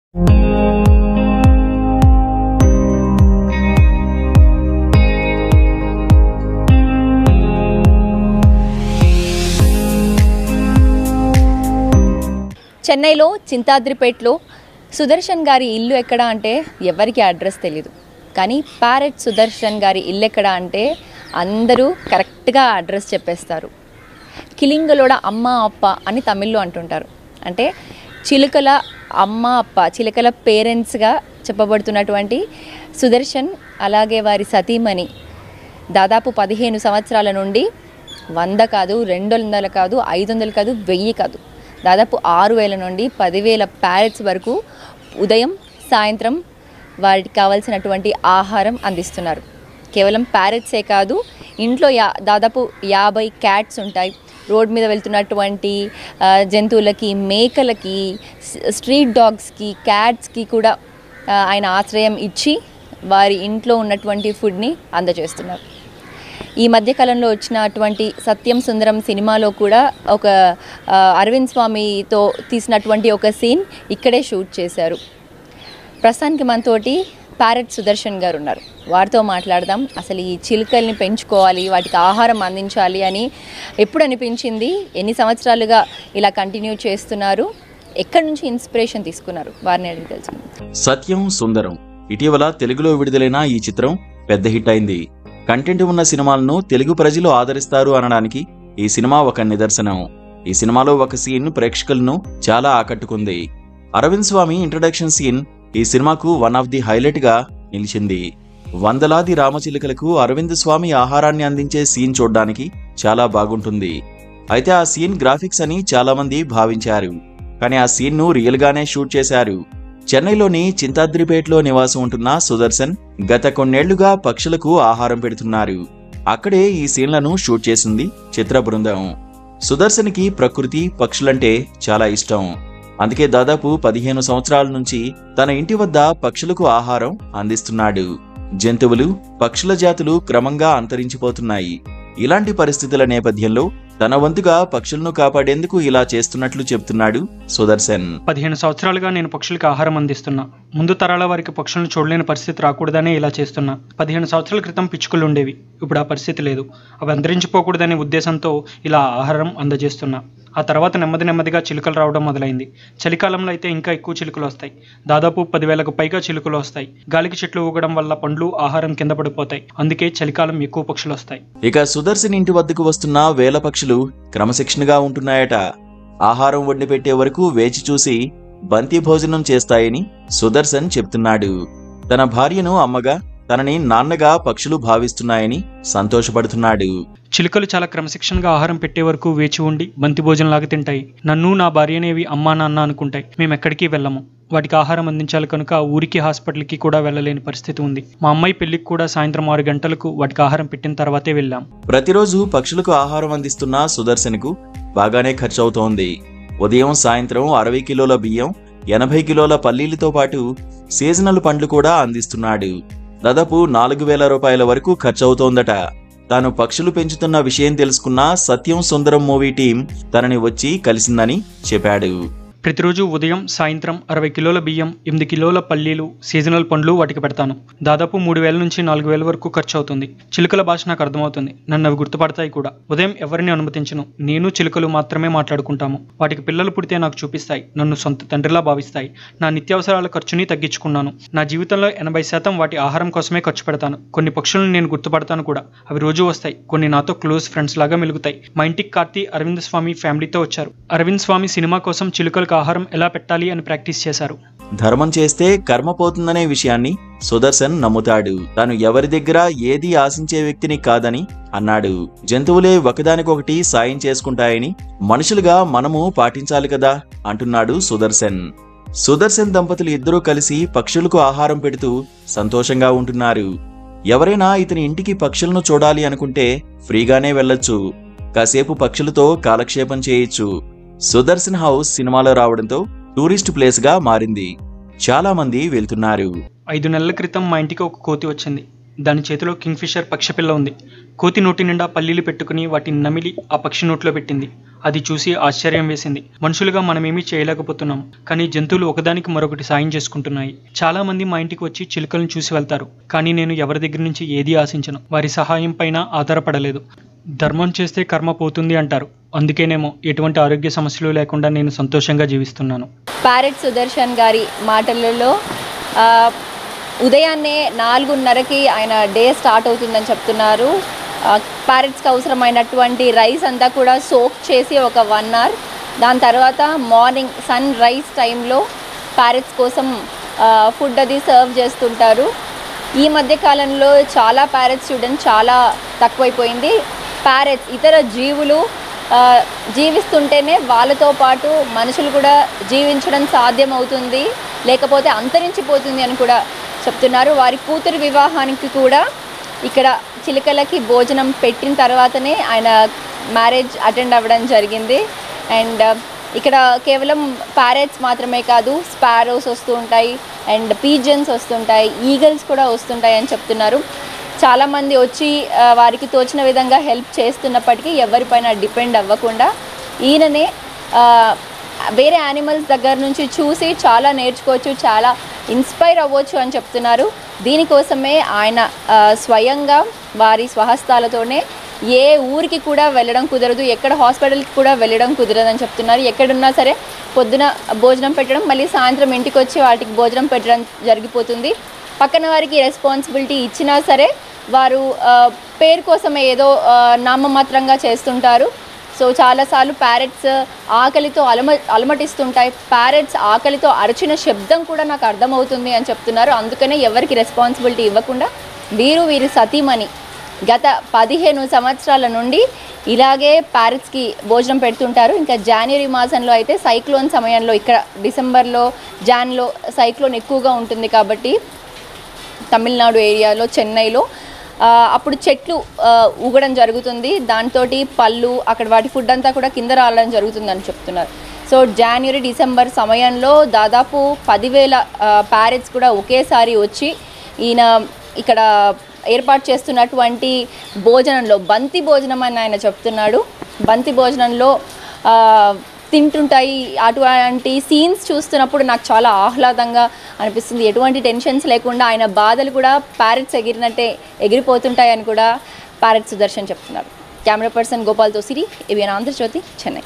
చెన్నైలో చింతాద్రిపేటలో సుదర్శన్ గారి ఇల్లు ఎక్కడ అంటే ఎవరికి అడ్రస్ తెలియదు. కానీ ప్యారెట్ సుదర్శన్ గారి ఇల్లు ఎక్కడ అంటే అందరూ కరెక్ట్గా అడ్రస్ చెప్పేస్తారు. కిలింగలోడ అమ్మ అప్ప అని తమిళ్లో అంటుంటారు. అంటే చిలుకల అమ్మ అప్ప, చిలుకల పేరెంట్స్గా చెప్పబడుతున్నటువంటి సుదర్శన్ అలాగే వారి సతీమణి దాదాపు 15 సంవత్సరాల నుండి 100 కాదు, 200 కాదు, 500 కాదు, 1000 కాదు, దాదాపు 6000 నుండి 10,000 ప్యారెట్స్ వరకు ఉదయం సాయంత్రం వాటికి కావాల్సినటువంటి ఆహారం అందిస్తున్నారు. కేవలం ప్యారెట్సే కాదు, ఇంట్లో దాదాపు 50 క్యాట్స్ ఉంటాయి. రోడ్ మీద వెళ్తున్నటువంటి జంతువులకి, మేకలకి, స్ట్రీట్ డాగ్స్కి, క్యాట్స్కి కూడా ఆయన ఆశ్రయం ఇచ్చి వారి ఇంట్లో ఉన్నటువంటి ఫుడ్ని అందజేస్తున్నారు. ఈ మధ్యకాలంలో వచ్చినటువంటి సత్యం సుందరం సినిమాలో కూడా ఒక అరవింద్ స్వామితో తీసినటువంటి ఒక సీన్ ఇక్కడే షూట్ చేశారు. ప్రస్తుతానికి మనతోటి ప్యారెట్ సుదర్శన్ గారు ఉన్నారు. వారితో మాట్లాడదాం. అసలు ఈ చిలుకల్ని పెంచుకోవాలి, వాటికి ఆహారం అందించాలి అని ఎప్పుడు అనిపించింది, ఎన్ని సంవత్సరాలుగా ఇలా కంటిన్యూ చేస్తున్నారు, ఎక్కడి నుంచి ఇన్స్పిరేషన్ తీసుకున్నారు, వారిని అడిగి తెలుసుకుందాం. సత్యం సుందరం ఇటీవల తెలుగులో విడుదలైన ఈ చిత్రం పెద్ద హిట్ అయింది. కంటెంట్ ఉన్న సినిమాలను తెలుగు ప్రజలు ఆదరిస్తారు అనడానికి ఈ సినిమా ఒక నిదర్శనం. ఈ సినిమాలో ఒక సీన్ ప్రేక్షకులను చాలా ఆకట్టుకుంది. అరవింద్ స్వామి ఇంట్రడక్షన్ సీన్ ఈ సినిమాకు వన్ ఆఫ్ ది హైలైట్ గా నిలిచింది. వందలాది రామచిలుకలకు అరవింద్ స్వామి ఆహారాన్ని అందించే సీన్ చూడ్డానికి చాలా బాగుంటుంది. అయితే ఆ సీన్ గ్రాఫిక్స్ అని చాలా మంది భావించారు. కానీ ఆ సీన్ ను రియల్ గానే షూట్ చేశారు. చెన్నైలోని చింతాద్రిపేటలో నివాసం ఉంటున్న సుదర్శన్ గత కొన్నేళ్లుగా పక్షులకు ఆహారం పెడుతున్నారు. అక్కడే ఈ సీన్లను షూట్ చేసింది చిత్ర బృందం. సుదర్శన్ కి ప్రకృతి, పక్షులంటే చాలా ఇష్టం. అందుకే దాదాపు 15 సంవత్సరాల నుంచి తన ఇంటి వద్ద పక్షులకు ఆహారం అందిస్తున్నాడు. జంతువులు, పక్షుల జాతులు క్రమంగా అంతరించిపోతున్నాయి. ఇలాంటి పరిస్థితుల నేపథ్యంలో తన వంతుగా పక్షులను కాపాడేందుకు ఇలా చేస్తున్నట్లు చెప్తున్నాడు సుదర్శన్. 15 సంవత్సరాలుగా నేను పక్షులకు ఆహారం అందిస్తున్నా. ముందు తరాల వారికి పక్షులను చూడలేని పరిస్థితి రాకూడదనే ఇలా చేస్తున్నా. 15 సంవత్సరాల క్రితం పిచ్చుకలు ఉండేవి, ఇప్పుడు ఆ పరిస్థితి లేదు. అవి అంతరించిపోకూడదనే ఉద్దేశంతో ఇలా ఆహారం అందజేస్తున్నా. ఆ తర్వాత నెమ్మదిగా చిలుకలు రావడం మొదలైంది. చలికాలంలో అయితే ఇంకా ఎక్కువ చిలుకలు వస్తాయి. దాదాపు 10,000కు పైగా చిలుకలు వస్తాయి. గాలికి చెట్లు ఊగడం వల్ల పండ్లు, ఆహారం కింద పడిపోతాయి. అందుకే చలికాలం ఎక్కువ పక్షులు వస్తాయి. ఇక సుదర్శన్ ఇంటి వద్దకు వస్తున్న వేల పక్షులు క్రమశిక్షణగా ఉంటున్నాయట. ఆహారం వండి పెట్టే వరకు వేచి చూసి బంతి భోజనం చేస్తాయని సుదర్శన్ చెప్తున్నాడు. తన భార్యను అమ్మగా, తనని నాన్నగా పక్షులు భావిస్తున్నాయని సంతోషపడుతున్నాడు. చిలుకలు చాలా క్రమశిక్షణగా ఆహారం పెట్టే వరకు వేచి ఉండి బంతి భోజనంలాగా తింటాయి. నన్ను, నా భార్యనేవి అమ్మా నాన్న అనుకుంటాయి. మేము ఎక్కడికి వెళ్ళము. వాటికి ఆహారం అందించాలి కనుక ఊరికి, హాస్పిటల్కి కూడా వెళ్ళలేని పరిస్థితి ఉంది. మా అమ్మాయి పెళ్లికి కూడా సాయంత్రం 6 గంటలకు వాటికి ఆహారం పెట్టిన తర్వాతే వెళ్ళాం. ప్రతిరోజు పక్షులకు ఆహారం అందిస్తున్న సుదర్శన్ కు బాగానే ఖర్చు అవుతోంది. ఉదయం సాయంత్రం 60 కిలోల బియ్యం, 80 కిలోల పల్లీలతో పాటు సీజనల్ పండ్లు కూడా అందిస్తున్నాడు. దాదాపు 4,000 రూపాయల వరకు ఖర్చు అవుతోందట. తాను పక్షులు పెంచుతున్న విషయం తెలుసుకున్న సత్యం సుందరం మూవీ టీం తనని వచ్చి కలిసిందని చెప్పాడు. ప్రతిరోజు ఉదయం సాయంత్రం 60 కిలోల బియ్యం, 8 కిలోల పల్లీలు, సీజనల్ పండ్లు వాటికి పెడతాను. దాదాపు 3,000 నుంచి 4,000 వరకు ఖర్చు అవుతుంది. చిలుకల భాష నాకు అర్థమవుతుంది. నన్ను అవి గుర్తుపడతాయి కూడా. ఉదయం ఎవరిని అనుమతించను. నేను చిలుకలు మాత్రమే మాట్లాడుకుంటాము. వాటికి పిల్లలు పుడితే నాకు చూపిస్తాయి. నన్ను సొంత తండ్రిలా భావిస్తాయి. నా నిత్యావసరాల ఖర్చుని తగ్గించుకున్నాను. నా జీవితంలో 80% వాటి ఆహారం కోసమే ఖర్చు పెడతాను. కొన్ని పక్షులను నేను గుర్తుపడతాను కూడా. అవి రోజు వస్తాయి. కొన్ని నాతో క్లోజ్ ఫ్రెండ్స్ లాగా మెలుగుతాయి. మా ఇంటికి కార్తీ, అరవింద్ స్వామి ఫ్యామిలీతో వచ్చారు. అరవింద్ స్వామి సినిమా కోసం చిలుకలు ఆహారం ఎలా పెట్టాలి అని ప్రాక్టీస్ చేశారు. ధర్మం చేస్తే కర్మ పోతుందనే విషయాన్ని సుదర్శన్ నమ్ముతాడు. తాను ఎవరి దగ్గర ఏది ఆశించే వ్యక్తిని కాదని అన్నాడు. జంతువులే ఒకదానికొకటి సాయం చేసుకుంటాయని మనుషులుగా మనము పాటించాలి కదా అంటున్నాడు సుదర్శన్. సుదర్శన్ దంపతులు ఇద్దరూ కలిసి పక్షులకు ఆహారం పెడుతూ సంతోషంగా ఉంటున్నారు. ఎవరైనా ఇతని ఇంటికి పక్షులను చూడాలి అనుకుంటే ఫ్రీగానే వెళ్ళొచ్చు. కాసేపు పక్షులతో కాలక్షేపం చేయొచ్చు. సుదర్శన్ హౌస్ సినిమాలో రావడంతో టూరిస్ట్ ప్లేస్ గా మారింది. చాలా మంది వెళ్తున్నారు. 5 నెలల క్రితం మా ఇంటికి ఒక కోతి వచ్చింది. దాని చేతిలో కింగ్ ఫిషర్ పక్షిపిల్ల ఉంది. కోతి నోటి నిండా పల్లీలు పెట్టుకుని వాటిని నమిలి ఆ పక్షి నోట్లో పెట్టింది. అది చూసి ఆశ్చర్యం వేసింది. మనుషులుగా మనమేమీ చేయలేకపోతున్నాం, కానీ జంతువులు ఒకదానికి మరొకటి సాయం చేసుకుంటున్నాయి. చాలా మంది మా ఇంటికి వచ్చి చిలుకలను చూసి వెళ్తారు, కానీ నేను ఎవరి దగ్గర నుంచి ఏదీ ఆశించను. వారి సహాయం పైన ఆధారపడలేదు. ధర్మం చేస్తే కర్మ పోతుంది అంటారు. అందుకేనేమో ఎటువంటి ఆరోగ్య సమస్యలు లేకుండా నేను సంతోషంగా జీవిస్తున్నాను. ప్యారెట్ సుదర్శన్ గారి మాటలలో ఉదయాన్నే 4:30కి ఆయన డే స్టార్ట్ అవుతుందని చెప్తున్నారు. ప్యారెట్స్కి అవసరమైనటువంటి రైస్ అంతా కూడా సోక్ చేసి ఒక 1 hour, దాని తర్వాత మార్నింగ్ సన్ రైజ్ టైంలో ప్యారెట్స్ కోసం ఫుడ్ అది సర్వ్ చేస్తుంటారు. ఈ మధ్య కాలంలో చాలా ప్యారెట్స్ చూడండి చాలా తక్కువైపోయింది. ప్యారెట్స్ ఇతర జీవులు జీవిస్తుంటేనే వాళ్ళతో పాటు మనుషులు కూడా జీవించడం సాధ్యమవుతుంది, లేకపోతే అంతరించిపోతుంది అని కూడా చెప్తున్నారు. వారి కూతురు వివాహానికి కూడా ఇక్కడ చిలుకలకి భోజనం పెట్టిన తర్వాతనే ఆయన మ్యారేజ్ అటెండ్ అవ్వడం జరిగింది. అండ్ ఇక్కడ కేవలం ప్యారెట్స్ మాత్రమే కాదు, స్పారోస్ వస్తూ ఉంటాయి అండ్ పీజన్స్ వస్తుంటాయి, ఈగల్స్ కూడా వస్తుంటాయి అని చెప్తున్నారు. చాలామంది వచ్చి వారికి తోచిన విధంగా హెల్ప్ చేస్తున్నప్పటికీ ఎవరిపైన డిపెండ్ అవ్వకుండా ఈయననే వేరే యానిమల్స్ దగ్గర నుంచి చూసి చాలా నేర్చుకోవచ్చు, చాలా ఇన్స్పైర్ అవ్వచ్చు అని చెప్తున్నారు. దీనికోసమే ఆయన స్వయంగా వారి స్వహస్తాలతోనే ఏ ఊరికి కూడా వెళ్ళడం కుదరదు, ఎక్కడ హాస్పిటల్కి కూడా వెళ్ళడం కుదరదు అని చెప్తున్నారు. ఎక్కడున్నా సరే పొద్దున భోజనం పెట్టడం, మళ్ళీ సాయంత్రం ఇంటికి వచ్చి వాటికి భోజనం పెట్టడం జరిగిపోతుంది. పక్కన వారికి రెస్పాన్సిబిలిటీ ఇచ్చినా సరే వారు పేరు కోసమే ఏదో నామమాత్రంగా చేస్తుంటారు. సో చాలాసార్లు ప్యారెట్స్ ఆకలితో అలమటిస్తుంటాయి. ప్యారెట్స్ ఆకలితో అరిచిన శబ్దం కూడా నాకు అర్థమవుతుంది అని చెప్తున్నారు. అందుకనే ఎవరికి రెస్పాన్సిబిలిటీ ఇవ్వకుండా వీరి సతీమణి గత 15 సంవత్సరాల నుండి ఇలాగే ప్యారెట్స్కి భోజనం పెడుతుంటారు. ఇంకా జనవరి మాసంలో అయితే సైక్లోన్ సమయంలో, ఇక్కడ డిసెంబర్లో జాన్లో సైక్లోన్ ఎక్కువగా ఉంటుంది కాబట్టి తమిళనాడు ఏరియాలో, చెన్నైలో అప్పుడు చెట్లు ఊగడం జరుగుతుంది. దాంతో పళ్ళు అక్కడ వాటి ఫుడ్ అంతా కూడా కింద రావడం జరుగుతుందని చెప్తున్నారు. సో జనవరి డిసెంబర్ సమయంలో దాదాపు 10,000 ప్యారెట్స్ కూడా ఒకేసారి వచ్చి ఈయన ఇక్కడ ఏర్పాటు చేస్తున్నటువంటి భోజనంలో, బంతి భోజనం అని ఆయన చెప్తున్నాడు, బంతి భోజనంలో తింటుంటాయి. అటువంటి సీన్స్ చూస్తున్నప్పుడు నాకు చాలా ఆహ్లాదంగా అనిపిస్తుంది. ఎటువంటి టెన్షన్స్ లేకుండా ఆయన బాధలు కూడా ప్యారెట్స్ ఎగిరినట్టే ఎగిరిపోతుంటాయని కూడా ప్యారెట్ సుదర్శన్ చెప్తున్నారు. కెమెరా పర్సన్ గోపాల్తో సిరి, ఏబిఎన్ ఆంధ్రజ్యోతి, చెన్నై.